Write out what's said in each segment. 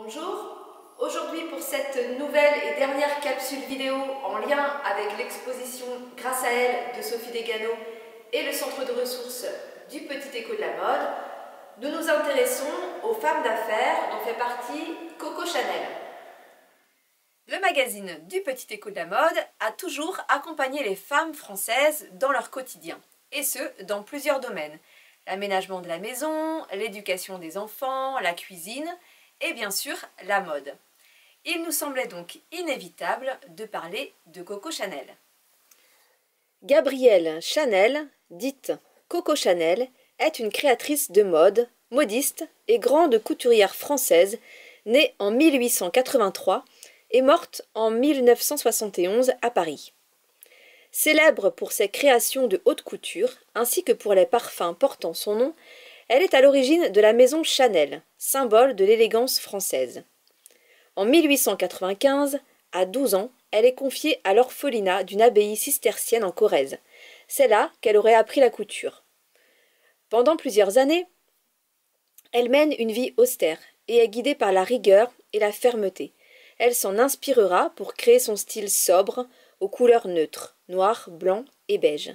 Bonjour, aujourd'hui pour cette nouvelle et dernière capsule vidéo en lien avec l'exposition Grâce à elle de Sophie Degano et le centre de ressources du Petit Écho de la Mode, nous nous intéressons aux femmes d'affaires dont fait partie Coco Chanel. Le magazine du Petit Écho de la Mode a toujours accompagné les femmes françaises dans leur quotidien, et ce, dans plusieurs domaines. L'aménagement de la maison, l'éducation des enfants, la cuisine et bien sûr la mode. Il nous semblait donc inévitable de parler de Coco Chanel. Gabrielle Chanel, dite Coco Chanel, est une créatrice de mode, modiste et grande couturière française, née en 1883 et morte en 1971 à Paris. Célèbre pour ses créations de haute couture, ainsi que pour les parfums portant son nom, elle est à l'origine de la maison Chanel, symbole de l'élégance française. En 1895, à 12 ans, elle est confiée à l'orphelinat d'une abbaye cistercienne en Corrèze. C'est là qu'elle aurait appris la couture. Pendant plusieurs années, elle mène une vie austère et est guidée par la rigueur et la fermeté. Elle s'en inspirera pour créer son style sobre, aux couleurs neutres, noir, blanc et beige.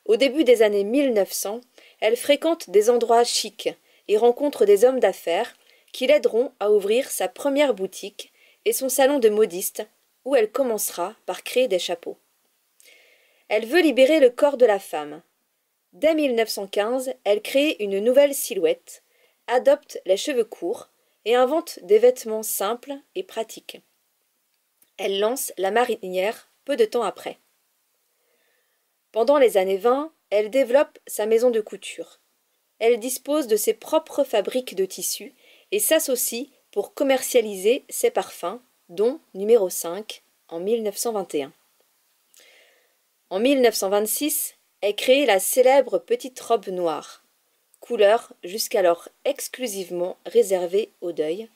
Au début des années 1900, elle fréquente des endroits chics et rencontre des hommes d'affaires qui l'aideront à ouvrir sa première boutique et son salon de modiste où elle commencera par créer des chapeaux. Elle veut libérer le corps de la femme. Dès 1915, elle crée une nouvelle silhouette, adopte les cheveux courts et invente des vêtements simples et pratiques. Elle lance la marinière peu de temps après. Pendant les années 20, elle développe sa maison de couture. Elle dispose de ses propres fabriques de tissus et s'associe pour commercialiser ses parfums, dont numéro 5 en 1921. En 1926 est créée la célèbre petite robe noire, couleur jusqu'alors exclusivement réservée au deuil,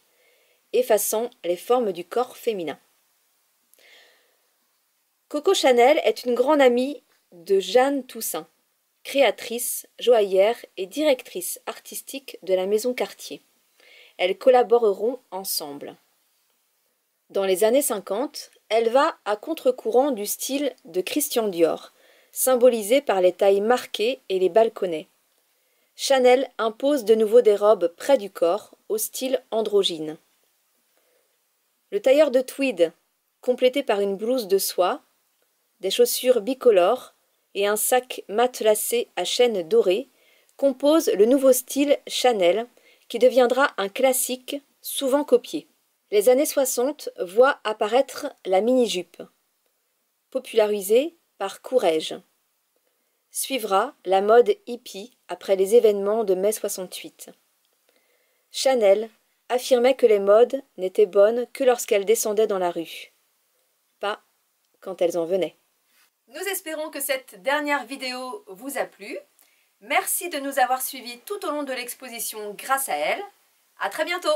effaçant les formes du corps féminin. Coco Chanel est une grande amie de Jeanne Toussaint, créatrice, joaillère et directrice artistique de la maison Cartier. Elles collaboreront ensemble. Dans les années 50, elle va à contre-courant du style de Christian Dior, symbolisé par les tailles marquées et les balconnets. Chanel impose de nouveau des robes près du corps, au style androgyne. Le tailleur de tweed, complété par une blouse de soie, des chaussures bicolores et un sac matelassé à chaînes dorées, composent le nouveau style Chanel qui deviendra un classique souvent copié. Les années 60 voient apparaître la mini-jupe, popularisée par Courrèges. Suivra la mode hippie après les événements de mai 68. Chanel affirmait que les modes n'étaient bonnes que lorsqu'elles descendaient dans la rue, pas quand elles en venaient. Nous espérons que cette dernière vidéo vous a plu. Merci de nous avoir suivis tout au long de l'exposition Grâce à elle. À très bientôt!